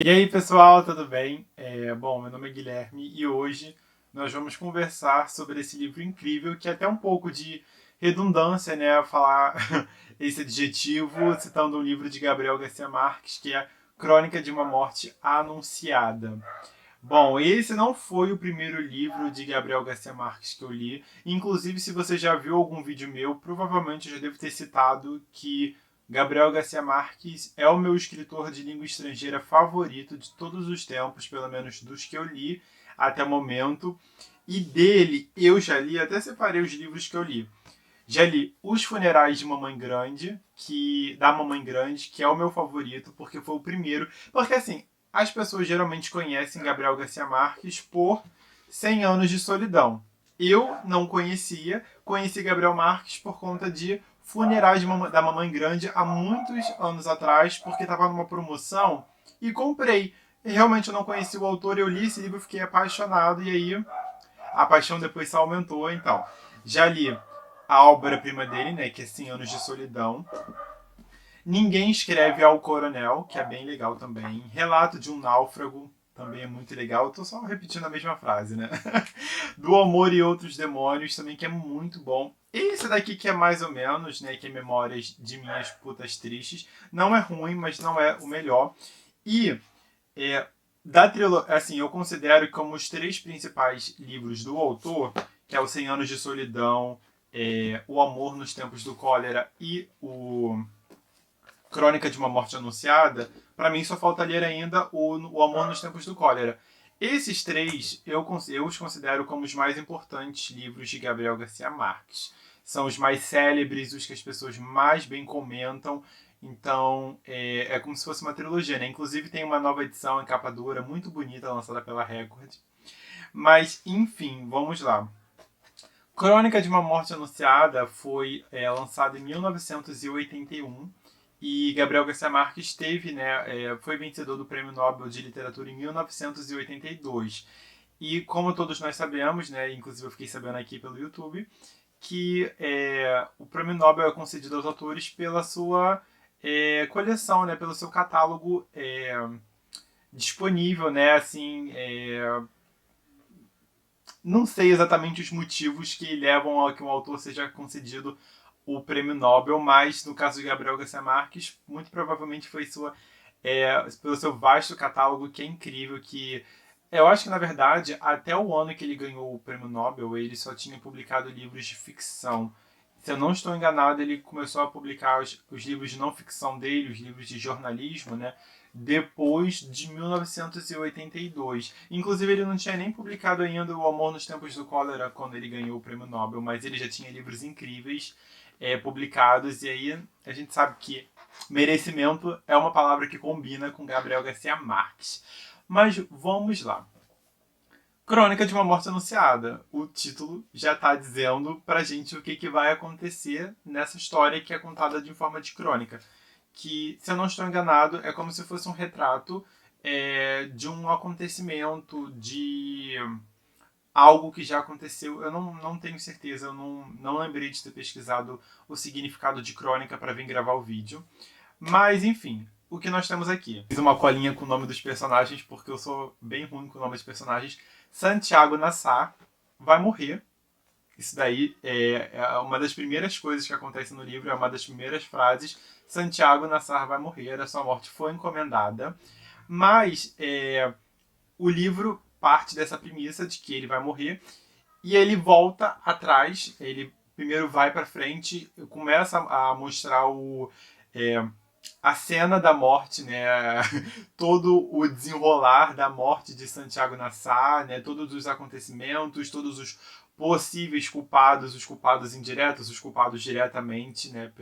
E aí, pessoal, tudo bem? Bom, meu nome é Guilherme e hoje nós vamos conversar sobre esse livro incrível, que é até um pouco de redundância, né, falar esse adjetivo, citando um livro de Gabriel Garcia Marques, que é Crônica de uma Morte Anunciada. Bom, esse não foi o primeiro livro de Gabriel Garcia Marques que eu li. Inclusive, se você já viu algum vídeo meu, provavelmente eu já devo ter citado que Gabriel Garcia Marques é o meu escritor de língua estrangeira favorito de todos os tempos, pelo menos dos que eu li até o momento. E dele eu já li, até separei os livros que eu li. Já li Os Funerais de Mamãe Grande, da Mamãe Grande, que é o meu favorito, porque foi o primeiro. Porque assim, as pessoas geralmente conhecem Gabriel Garcia Marques por 100 Anos de Solidão. Eu não conhecia, conheci Gabriel Marques por conta de Funerais da Mamãe Grande há muitos anos atrás, porque estava numa promoção e comprei. E realmente eu não conhecia o autor, eu li esse livro, fiquei apaixonado e aí a paixão depois só aumentou, então. Já li a obra-prima dele, né, que é 100 Anos de Solidão. Ninguém Escreve ao Coronel, que é bem legal também. Relato de um Náufrago, também é muito legal. Tô só repetindo a mesma frase, né? Do Amor e Outros Demônios, também que é muito bom. Esse daqui que é mais ou menos, né, que é Memórias de Minhas Putas Tristes. Não é ruim, mas não é o melhor. E é, da trilogia, assim, eu considero como os três principais livros do autor, que é o 100 Anos de Solidão, O Amor nos Tempos do Cólera e o Crônica de uma Morte Anunciada, para mim só falta ler ainda o Amor nos Tempos do Cólera. Esses três eu os considero como os mais importantes livros de Gabriel Garcia Marques. São os mais célebres, os que as pessoas mais bem comentam. Então é como se fosse uma trilogia, né? Inclusive tem uma nova edição em capa dura, muito bonita, lançada pela Record. Mas, enfim, vamos lá. Crônica de uma Morte Anunciada foi lançada em 1981 e Gabriel Garcia Marques foi vencedor do Prêmio Nobel de Literatura em 1982. E como todos nós sabemos, né, inclusive eu fiquei sabendo aqui pelo YouTube, que o Prêmio Nobel é concedido aos autores pela sua coleção, né, pelo seu catálogo disponível, né, assim, não sei exatamente os motivos que levam a que um autor seja concedido o prêmio Nobel, mas no caso de Gabriel Garcia Marques, muito provavelmente foi pelo seu vasto catálogo, que é incrível, que eu acho que, na verdade, até o ano que ele ganhou o prêmio Nobel, ele só tinha publicado livros de ficção. Se eu não estou enganado, ele começou a publicar os livros de não ficção dele, os livros de jornalismo, né? Depois de 1982. Inclusive, ele não tinha nem publicado ainda O Amor nos Tempos do Cólera quando ele ganhou o prêmio Nobel, mas ele já tinha livros incríveis publicados, e aí a gente sabe que merecimento é uma palavra que combina com Gabriel Garcia Marques. Mas vamos lá. Crônica de uma Morte Anunciada. O título já está dizendo pra gente o que vai acontecer nessa história que é contada de forma de crônica. Que, se eu não estou enganado, é como se fosse um retrato de um acontecimento, de algo que já aconteceu. Eu não tenho certeza, eu não lembrei de ter pesquisado o significado de crônica para vir gravar o vídeo. Mas, enfim, o que nós temos aqui? Fiz uma colinha com o nome dos personagens, porque eu sou bem ruim com o nome dos personagens. Santiago Nassar vai morrer. Isso daí é uma das primeiras coisas que acontece no livro, é uma das primeiras frases. Santiago Nassar vai morrer, a sua morte foi encomendada. Mas o livro parte dessa premissa de que ele vai morrer e ele volta atrás, ele primeiro vai para frente, começa a mostrar a cena da morte, né? Todo o desenrolar da morte de Santiago Nassar, né? Todos os acontecimentos, todos os possíveis culpados, os culpados indiretos, os culpados diretamente, né?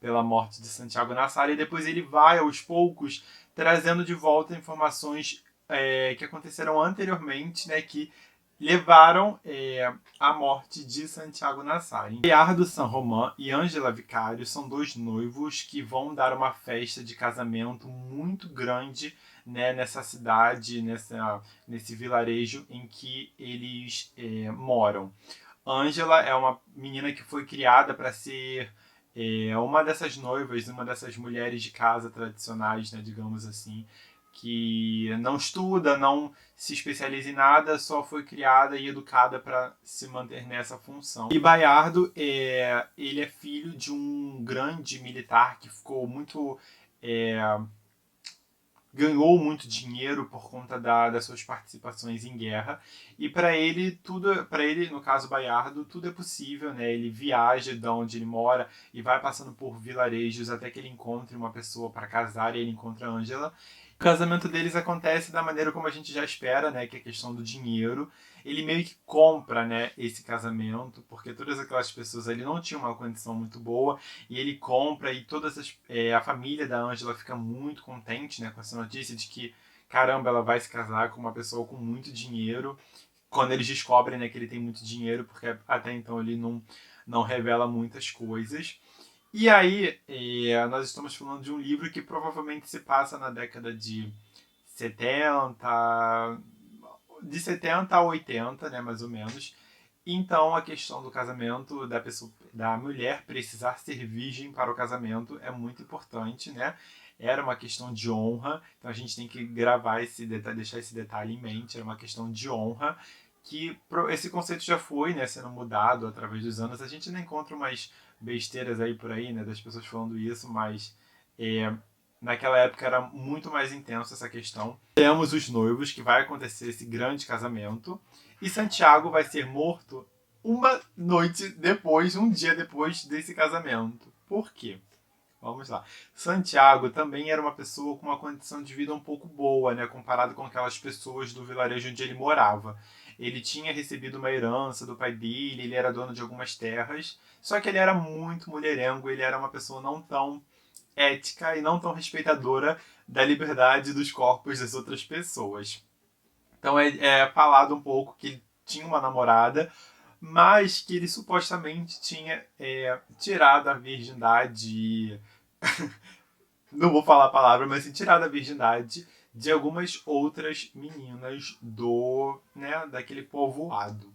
Pela morte de Santiago Nassar, e depois ele vai aos poucos trazendo de volta informações que aconteceram anteriormente, né? Que levaram à morte de Santiago Nassar. Riardo San Román e Ângela Vicário são dois noivos que vão dar uma festa de casamento muito grande, né, nessa cidade, nesse vilarejo em que eles moram. Ângela é uma menina que foi criada para ser uma dessas noivas, uma dessas mulheres de casa tradicionais, né, digamos assim, que não estuda, não se especializa em nada, só foi criada e educada para se manter nessa função. E Bayardo, ele é filho de um grande militar que ficou muito... ganhou muito dinheiro por conta das suas participações em guerra, e para ele tudo, para ele, no caso Bayardo, tudo é possível, né? Ele viaja de onde ele mora e vai passando por vilarejos até que ele encontre uma pessoa para casar, e ele encontra a Ângela. O casamento deles acontece da maneira como a gente já espera, né? Que é a questão do dinheiro. Ele meio que compra, né, esse casamento, porque todas aquelas pessoas ali não tinham uma condição muito boa, e ele compra, e a família da Ângela fica muito contente, né, com essa notícia de que, caramba, ela vai se casar com uma pessoa com muito dinheiro, quando eles descobrem, né, que ele tem muito dinheiro, porque até então ele não revela muitas coisas. E aí, nós estamos falando de um livro que provavelmente se passa na década de 70, de 70 a 80, né, mais ou menos. Então, a questão do casamento, da mulher precisar ser virgem para o casamento é muito importante, né? Era uma questão de honra, então a gente tem que gravar esse detalhe, deixar esse detalhe em mente. Era uma questão de honra, que esse conceito já foi, né, sendo mudado através dos anos. A gente ainda encontra umas besteiras aí por aí, né, das pessoas falando isso, mas naquela época era muito mais intenso essa questão. Temos os noivos, que vai acontecer esse grande casamento, e Santiago vai ser morto uma noite depois, um dia depois desse casamento. Por quê? Vamos lá. Santiago também era uma pessoa com uma condição de vida um pouco boa, né, comparado com aquelas pessoas do vilarejo onde ele morava. Ele tinha recebido uma herança do pai dele, ele era dono de algumas terras, só que ele era muito mulherengo, ele era uma pessoa não tão ética e não tão respeitadora da liberdade dos corpos das outras pessoas. Então é falado um pouco que ele tinha uma namorada, mas que ele supostamente tinha tirado a virgindade. Não vou falar a palavra, mas assim, tirado a virgindade de algumas outras meninas daquele povoado.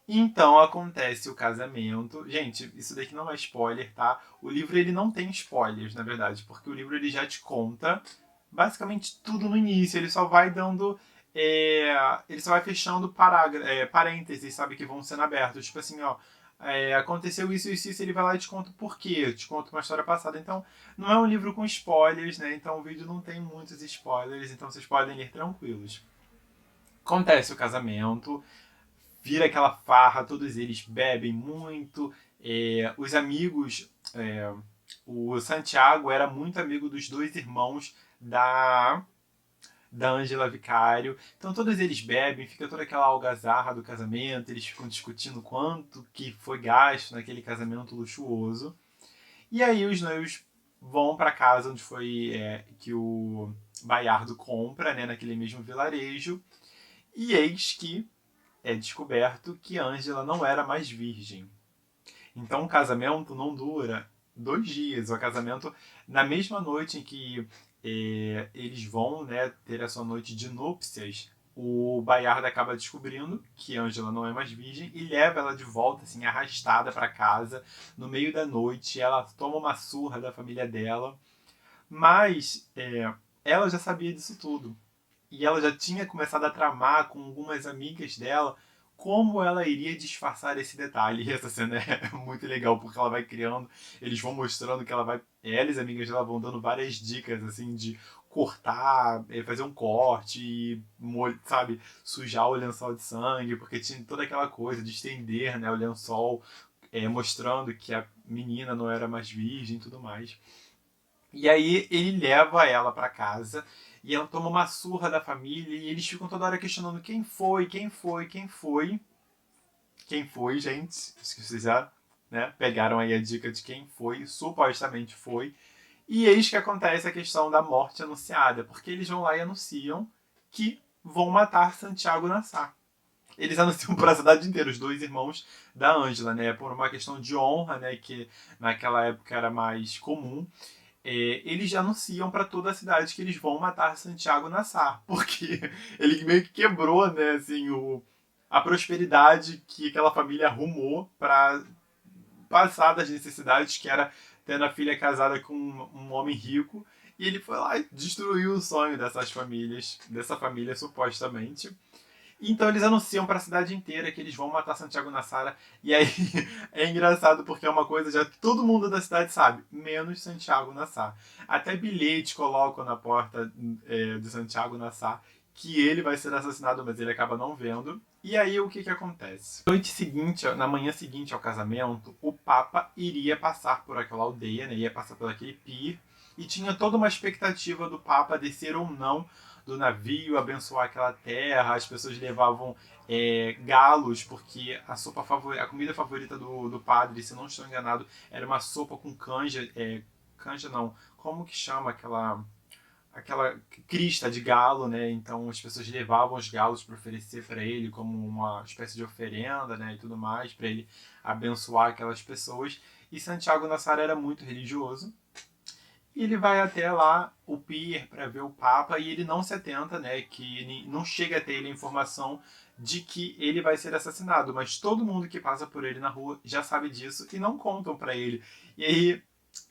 Então acontece o casamento. Gente, isso daqui não é spoiler, tá? O livro ele não tem spoilers, na verdade, porque o livro ele já te conta basicamente tudo no início. Ele só vai dando. Ele só vai fechando parênteses, sabe, que vão sendo abertos. Tipo assim, ó. Aconteceu isso, ele vai lá e te conta o porquê, te conta uma história passada. Então, não é um livro com spoilers, né? Então o vídeo não tem muitos spoilers, então vocês podem ler tranquilos. Acontece o casamento, vira aquela farra, todos eles bebem muito. Os amigos, o Santiago era muito amigo dos dois irmãos da Ângela Vicário. Então todos eles bebem, fica toda aquela algazarra do casamento, eles ficam discutindo quanto que foi gasto naquele casamento luxuoso. E aí os noivos vão para casa onde foi que o Bayardo compra, né, naquele mesmo vilarejo. E eis que é descoberto que Ângela não era mais virgem. Então o casamento não dura 2 dias. O casamento, na mesma noite em que eles vão, né, ter a sua noite de núpcias, o Bayardo acaba descobrindo que Ângela não é mais virgem e leva ela de volta, assim, arrastada para casa no meio da noite. Ela toma uma surra da família dela, mas ela já sabia disso tudo. E ela já tinha começado a tramar com algumas amigas dela como ela iria disfarçar esse detalhe. E essa cena é muito legal, porque ela vai criando, eles vão mostrando que ela e as amigas dela vão dando várias dicas, assim, de cortar, fazer um corte, e, sabe, sujar o lençol de sangue, porque tinha toda aquela coisa de estender, né, o lençol, mostrando que a menina não era mais virgem e tudo mais. E aí ele leva ela para casa e ela toma uma surra da família e eles ficam toda hora questionando quem foi, quem foi, quem foi. Quem foi, gente? Acho que vocês já, né, pegaram aí a dica de quem foi, supostamente foi. E eis que acontece a questão da morte anunciada, porque eles vão lá e anunciam que vão matar Santiago Nassar. Eles anunciam para a cidade inteira, os dois irmãos da Ângela, né, por uma questão de honra, né, que naquela época era mais comum. Eles já anunciam para toda a cidade que eles vão matar Santiago Nassar, porque ele meio que quebrou, né, assim, a prosperidade que aquela família arrumou para passar das necessidades, que era tendo a filha casada com um homem rico, E ele foi lá e destruiu o sonho dessas famílias, dessa família supostamente. Então eles anunciam para a cidade inteira que eles vão matar Santiago Nassara. E aí é engraçado porque é uma coisa já que todo mundo da cidade sabe, menos Santiago Nassar. Até bilhete colocam na porta de Santiago Nassar que ele vai ser assassinado, mas ele acaba não vendo. E aí o que que acontece? Noite seguinte, na manhã seguinte ao casamento, o Papa iria passar por aquela aldeia, né? Ia passar por aquele pier. E tinha toda uma expectativa do Papa descer ou não do navio, abençoar aquela terra. As pessoas levavam galos, porque a comida favorita do padre, se não estou enganado, era uma sopa com canja. Canja não, como que chama aquela crista de galo, né? Então as pessoas levavam os galos para oferecer para ele como uma espécie de oferenda, né? E tudo mais, para ele abençoar aquelas pessoas. E Santiago Nassar era muito religioso. E ele vai até lá, o pier, para ver o Papa, e ele não se atenta, né, que não chega até ele a informação de que ele vai ser assassinado, mas todo mundo que passa por ele na rua já sabe disso e não contam para ele. E aí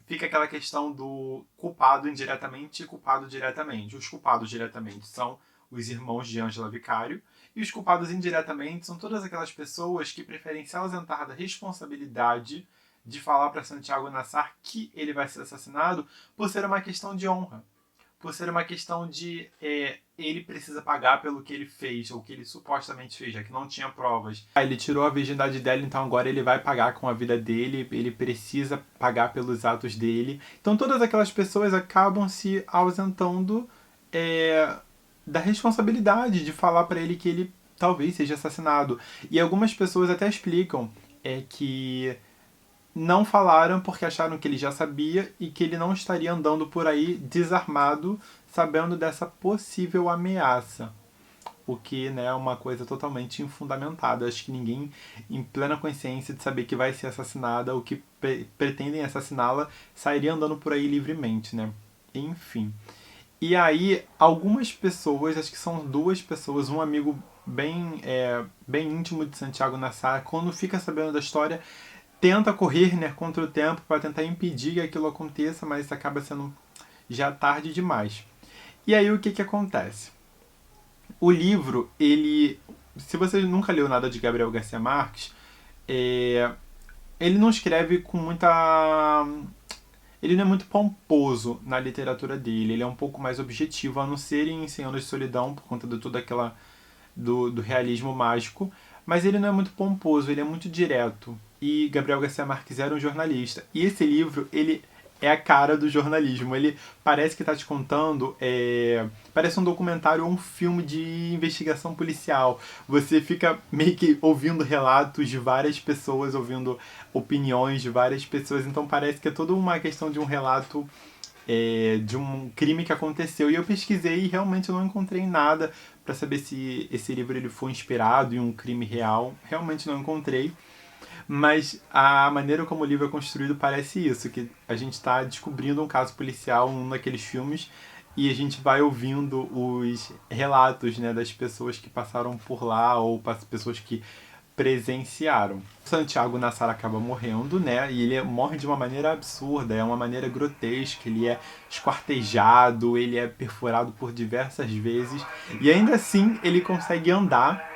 fica aquela questão do culpado indiretamente e culpado diretamente. Os culpados diretamente são os irmãos de Ângela Vicário, e os culpados indiretamente são todas aquelas pessoas que preferem se ausentar da responsabilidade de falar para Santiago Nassar que ele vai ser assassinado por ser uma questão de honra, por ser uma questão de ele precisa pagar pelo que ele fez, ou que ele supostamente fez, já que não tinha provas. Ele tirou a virgindade dela, então agora ele vai pagar com a vida dele, ele precisa pagar pelos atos dele. Então todas aquelas pessoas acabam se ausentando da responsabilidade de falar para ele que ele talvez seja assassinado. E algumas pessoas até explicam que não falaram porque acharam que ele já sabia e que ele não estaria andando por aí desarmado, sabendo dessa possível ameaça. O que, né, é uma coisa totalmente infundamentada. Acho que ninguém, em plena consciência de saber que vai ser assassinada ou que pretendem assassiná-la, sairia andando por aí livremente, né? Enfim. E aí, algumas pessoas, acho que são duas pessoas, um amigo bem íntimo de Santiago Nassar, quando fica sabendo da história, tenta correr, né, contra o tempo para tentar impedir que aquilo aconteça, mas acaba sendo já tarde demais. E aí o que que acontece? O livro, se você nunca leu nada de Gabriel Garcia Marques, ele não escreve com muita... Ele não é muito pomposo na literatura dele, ele é um pouco mais objetivo, a não ser em 100 Anos de Solidão, por conta de toda aquela... do realismo mágico, mas ele não é muito pomposo, ele é muito direto. E Gabriel Garcia Marques era um jornalista. E esse livro, ele é a cara do jornalismo. Ele parece que está te contando... parece um documentário ou um filme de investigação policial. Você fica meio que ouvindo relatos de várias pessoas, ouvindo opiniões de várias pessoas. Então parece que é toda uma questão de um relato de um crime que aconteceu. E eu pesquisei e realmente eu não encontrei nada para saber se esse livro ele foi inspirado em um crime real. Realmente não encontrei. Mas a maneira como o livro é construído parece isso, que a gente está descobrindo um caso policial num daqueles filmes e a gente vai ouvindo os relatos, né, das pessoas que passaram por lá ou pessoas que presenciaram. Santiago Nassar acaba morrendo, né? E ele morre de uma maneira absurda, é uma maneira grotesca, ele é esquartejado, ele é perfurado por diversas vezes e ainda assim ele consegue andar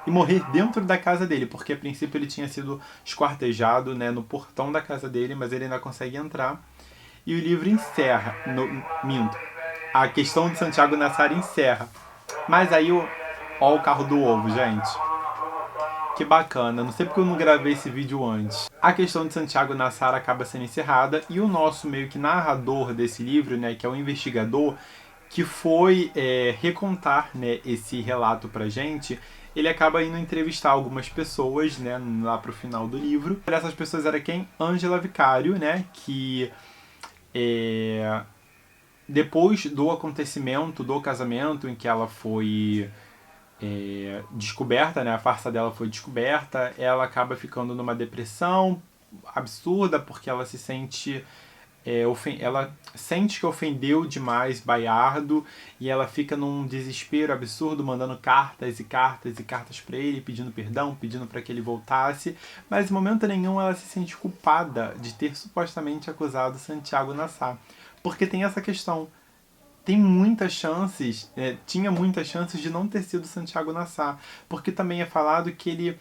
e morrer dentro da casa dele, porque a princípio ele tinha sido esquartejado, né, no portão da casa dele, mas ele ainda consegue entrar. E o livro encerra, minto, a questão de Santiago Nassar encerra. Mas aí, ó o carro do ovo, gente. Que bacana, não sei porque eu não gravei esse vídeo antes. A questão de Santiago Nassar acaba sendo encerrada e o nosso meio que narrador desse livro, né, que é o investigador, que foi recontar, né, esse relato pra gente, ele acaba indo entrevistar algumas pessoas, né, lá pro final do livro. Essas pessoas era quem? Ângela Vicário, né, que depois do acontecimento do casamento em que ela foi descoberta, né, a farsa dela foi descoberta, ela acaba ficando numa depressão absurda porque ela se sente ela sente que ofendeu demais Baiardo e ela fica num desespero absurdo, mandando cartas e cartas e cartas para ele, pedindo perdão, pedindo para que ele voltasse, mas em momento nenhum ela se sente culpada de ter supostamente acusado Santiago Nassar. Porque tem essa questão. Tem muitas chances, tinha muitas chances de não ter sido Santiago Nassar. Porque também é falado que ele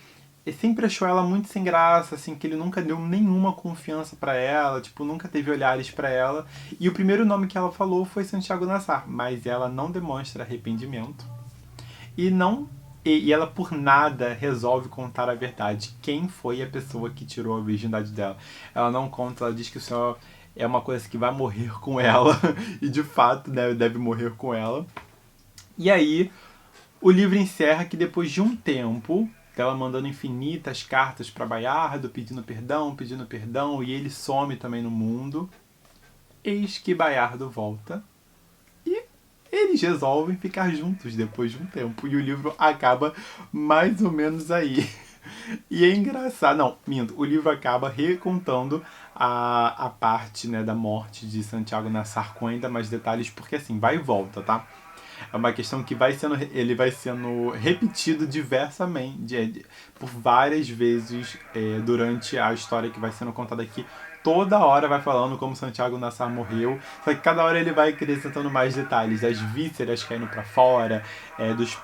sempre achou ela muito sem graça, assim, que ele nunca deu nenhuma confiança pra ela, tipo, nunca teve olhares pra ela. E o primeiro nome que ela falou foi Santiago Nassar, mas ela não demonstra arrependimento. E não e ela por nada resolve contar a verdade. Quem foi a pessoa que tirou a virgindade dela? Ela não conta, ela diz que o Senhor é uma coisa que vai morrer com ela e de fato deve morrer com ela. E aí o livro encerra que depois de um tempo, ela mandando infinitas cartas para Baiardo, pedindo perdão, e ele some também no mundo. Eis que Baiardo volta e eles resolvem ficar juntos depois de um tempo. E o livro acaba mais ou menos aí. E é engraçado. Não, minto. O livro acaba recontando a parte, né, da morte de Santiago Nassar com ainda mais detalhes, porque assim, vai e volta, tá? É uma questão que ele vai sendo repetido diversamente, por várias vezes durante a história que vai sendo contada aqui. Toda hora vai falando como Santiago Nassar morreu, só que cada hora ele vai acrescentando mais detalhes, das vísceras caindo para fora, dos,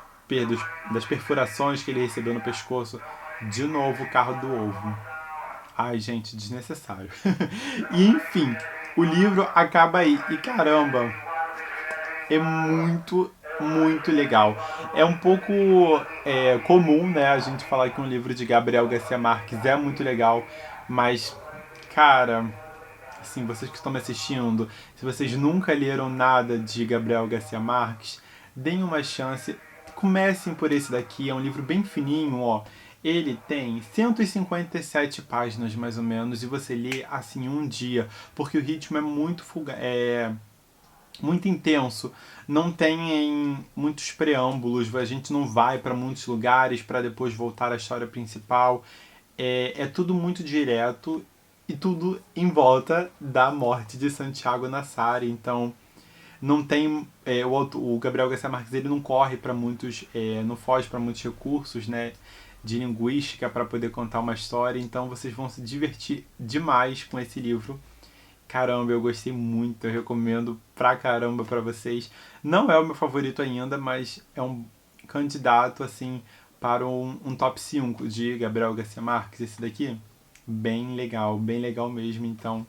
das perfurações que ele recebeu no pescoço. De novo, o carro do ovo. Ai, gente, desnecessário. E enfim, o livro acaba aí. E caramba, é muito, muito legal. É um pouco comum, né, a gente falar que um livro de Gabriel Garcia Marques é muito legal, mas, cara, assim, vocês que estão me assistindo, se vocês nunca leram nada de Gabriel Garcia Marques, deem uma chance. Comecem por esse daqui, é um livro bem fininho, ó. Ele tem 157 páginas, mais ou menos, e você lê, assim, um dia, porque o ritmo é muito muito intenso, não tem muitos preâmbulos, a gente não vai para muitos lugares para depois voltar à história principal. É tudo muito direto e tudo em volta da morte de Santiago Nassar. Então não tem o Gabriel Garcia Marques, ele não corre para muitos, não foge para muitos recursos, né, de linguística para poder contar uma história. Então vocês vão se divertir demais com esse livro. Caramba, eu gostei muito, eu recomendo pra caramba pra vocês. Não é o meu favorito ainda, mas é um candidato, assim, para um top 5 de Gabriel Garcia Marques. Esse daqui, bem legal mesmo. Então,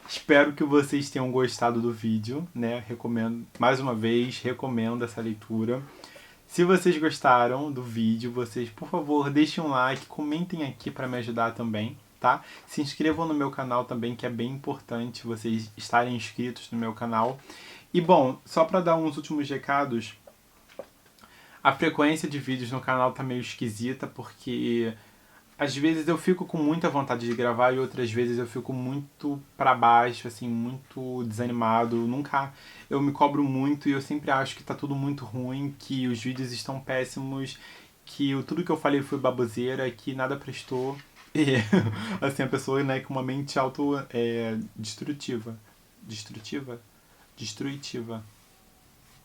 espero que vocês tenham gostado do vídeo, né? Recomendo, mais uma vez, recomendo essa leitura. Se vocês gostaram do vídeo, vocês, por favor, deixem um like, comentem aqui para me ajudar também, tá? Se inscrevam no meu canal também, que é bem importante vocês estarem inscritos no meu canal. E bom, só para dar uns últimos recados, a frequência de vídeos no canal tá meio esquisita, porque às vezes eu fico com muita vontade de gravar e outras vezes eu fico muito pra baixo, assim, muito desanimado. Nunca eu me cobro muito e eu sempre acho que tá tudo muito ruim, que os vídeos estão péssimos, que tudo que eu falei foi baboseira, que nada prestou. E assim, a pessoa, né, com uma mente destrutiva. Destrutiva? Destruitiva.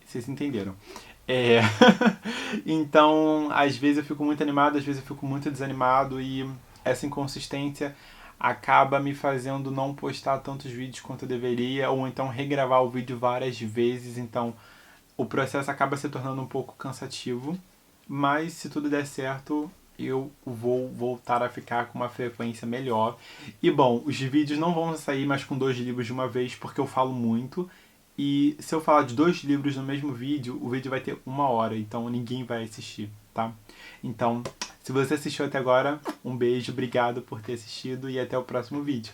Vocês entenderam. É... Então, às vezes eu fico muito animado, às vezes eu fico muito desanimado e essa inconsistência acaba me fazendo não postar tantos vídeos quanto eu deveria, ou então regravar o vídeo várias vezes. Então, o processo acaba se tornando um pouco cansativo, mas se tudo der certo, eu vou voltar a ficar com uma frequência melhor. E bom, os vídeos não vão sair mais com 2 livros de uma vez, porque eu falo muito. E se eu falar de 2 livros no mesmo vídeo, o vídeo vai ter 1 hora, então ninguém vai assistir, tá? Então, se você assistiu até agora, um beijo, obrigado por ter assistido e até o próximo vídeo.